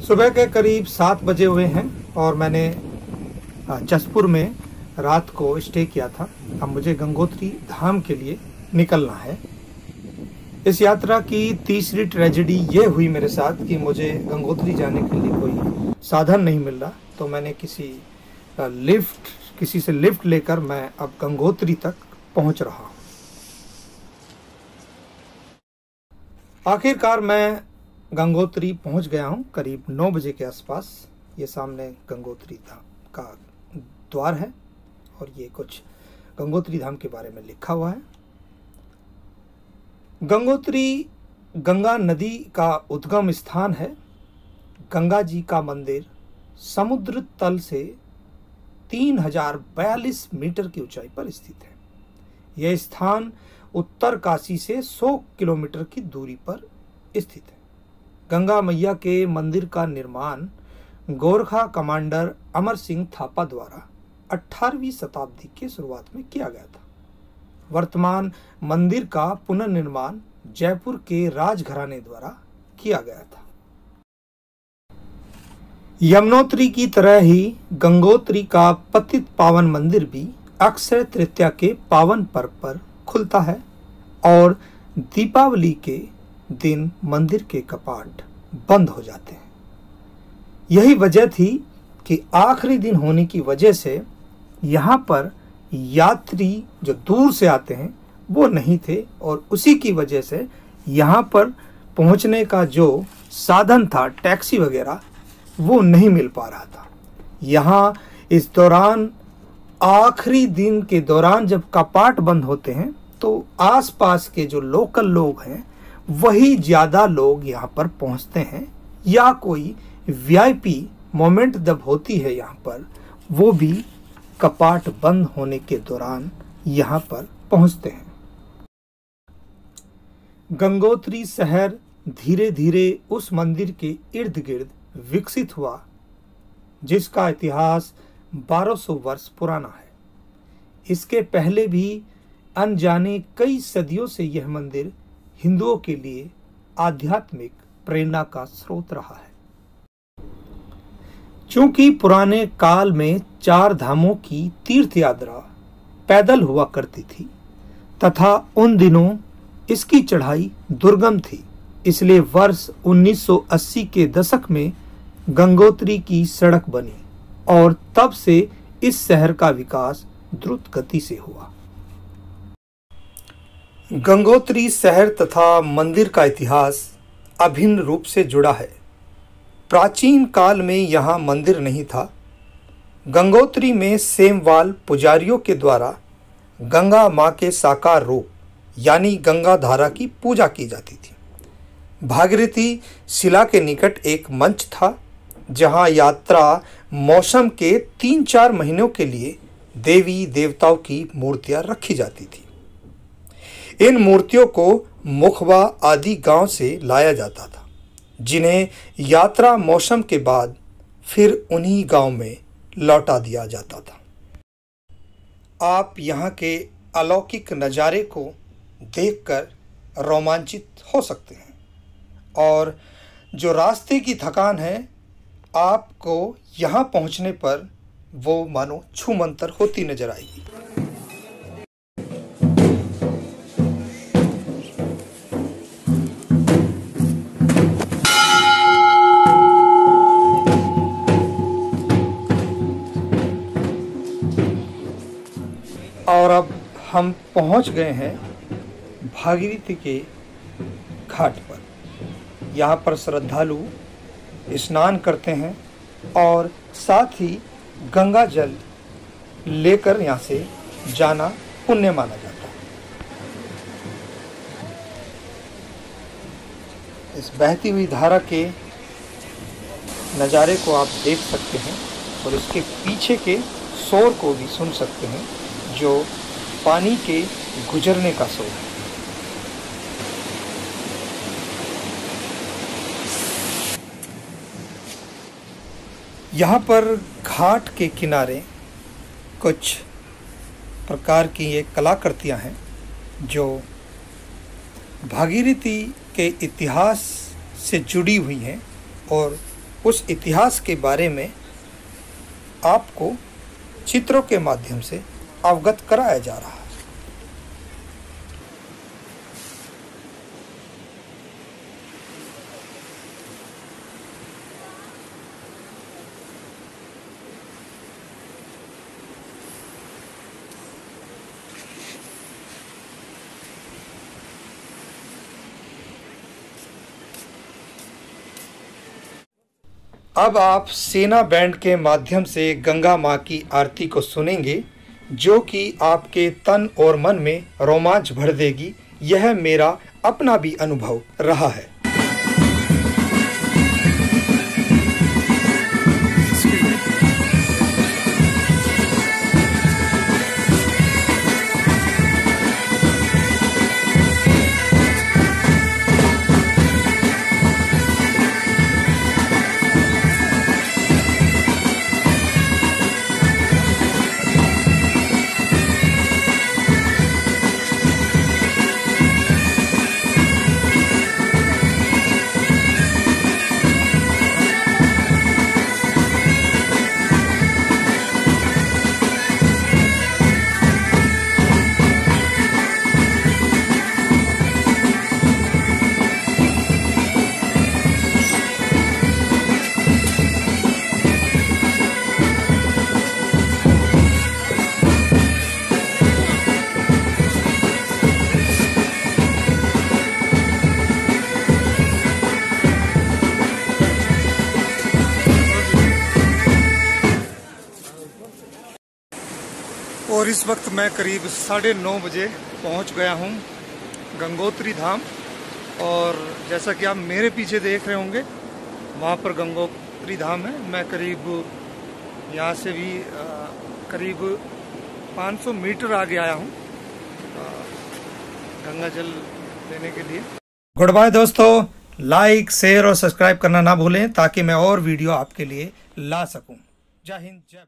सुबह के करीब 7 बजे हुए हैं और मैंने जसपुर में रात को स्टे किया था। अब मुझे गंगोत्री धाम के लिए निकलना है। इस यात्रा की तीसरी ट्रेजेडी ये हुई मेरे साथ कि मुझे गंगोत्री जाने के लिए कोई साधन नहीं मिल रहा, तो मैंने किसी से लिफ्ट लेकर मैं अब गंगोत्री तक पहुंच रहा हूं। आखिरकार मैं गंगोत्री पहुंच गया हूं करीब 9 बजे के आसपास। ये सामने गंगोत्री धाम का द्वार है और ये कुछ गंगोत्री धाम के बारे में लिखा हुआ है। गंगोत्री गंगा नदी का उद्गम स्थान है। गंगा जी का मंदिर समुद्र तल से 3042 मीटर की ऊंचाई पर स्थित है। यह स्थान उत्तर काशी से 100 किलोमीटर की दूरी पर स्थित है। गंगा मैया के मंदिर का निर्माण गोरखा कमांडर अमर सिंह थापा द्वारा 18वीं शताब्दी के शुरुआत में किया गया था। वर्तमान मंदिर का पुनर्निर्माण जयपुर के राजघराने द्वारा किया गया था। यमुनोत्री की तरह ही गंगोत्री का पतित पावन मंदिर भी अक्षय तृतीया के पावन पर्व पर खुलता है और दीपावली के दिन मंदिर के कपाट बंद हो जाते हैं। यही वजह थी कि आखिरी दिन होने की वजह से यहाँ पर यात्री जो दूर से आते हैं वो नहीं थे और उसी की वजह से यहाँ पर पहुँचने का जो साधन था, टैक्सी वगैरह, वो नहीं मिल पा रहा था। यहाँ इस दौरान आखिरी दिन के दौरान जब कपाट बंद होते हैं तो आसपास के जो लोकल लोग हैं वही ज़्यादा लोग यहाँ पर पहुँचते हैं, या कोई वीआईपी मोमेंट जब होती है यहाँ पर वो भी कपाट बंद होने के दौरान यहाँ पर पहुँचते हैं। गंगोत्री शहर धीरे धीरे उस मंदिर के इर्द गिर्द विकसित हुआ जिसका इतिहास 1200 वर्ष पुराना है। इसके पहले भी अनजाने कई सदियों से यह मंदिर हिंदुओं के लिए आध्यात्मिक प्रेरणा का स्रोत रहा है। चूंकि पुराने काल में 4 धामों की तीर्थ यात्रा पैदल हुआ करती थी तथा उन दिनों इसकी चढ़ाई दुर्गम थी, इसलिए वर्ष 1980 के दशक में गंगोत्री की सड़क बनी और तब से इस शहर का विकास द्रुत गति से हुआ। गंगोत्री शहर तथा मंदिर का इतिहास अभिन्न रूप से जुड़ा है। प्राचीन काल में यहाँ मंदिर नहीं था। गंगोत्री में सेमवाल पुजारियों के द्वारा गंगा माँ के साकार रूप यानी गंगा धारा की पूजा की जाती थी। भागीरथी शिला के निकट एक मंच था जहाँ यात्रा मौसम के 3-4 महीनों के लिए देवी देवताओं की मूर्तियाँ रखी जाती थी। इन मूर्तियों को मुखबा आदि गांव से लाया जाता था, जिन्हें यात्रा मौसम के बाद फिर उन्हीं गांव में लौटा दिया जाता था। आप यहाँ के अलौकिक नज़ारे को देखकर रोमांचित हो सकते हैं और जो रास्ते की थकान है आपको यहाँ पहुँचने पर वो मानो छूमंतर होती नजर आएगी। और अब हम पहुंच गए हैं भागीरथी के घाट पर। यहाँ पर श्रद्धालु स्नान करते हैं और साथ ही गंगा जल लेकर यहाँ से जाना पुण्य माना जाता है। इस बहती हुई धारा के नज़ारे को आप देख सकते हैं और इसके पीछे के शोर को भी सुन सकते हैं जो पानी के गुजरने का शोर है। यहाँ पर घाट के किनारे कुछ प्रकार की ये कलाकृतियाँ हैं जो भागीरथी के इतिहास से जुड़ी हुई हैं और उस इतिहास के बारे में आपको चित्रों के माध्यम से अवगत कराया जा रहा है। अब आप सेना बैंड के माध्यम से गंगा माँ की आरती को सुनेंगे, जो कि आपके तन और मन में रोमांच भर देगी। यह मेरा अपना भी अनुभव रहा है। और इस वक्त मैं करीब 9:30 बजे पहुंच गया हूं गंगोत्री धाम। और जैसा कि आप मेरे पीछे देख रहे होंगे, वहां पर गंगोत्री धाम है। मैं करीब यहां से भी करीब 500 मीटर आगे आया हूं गंगा जल लेने के लिए। गुड बाय दोस्तों, लाइक शेयर और सब्सक्राइब करना ना भूलें ताकि मैं और वीडियो आपके लिए ला सकूं। जय हिंद, जय भारत।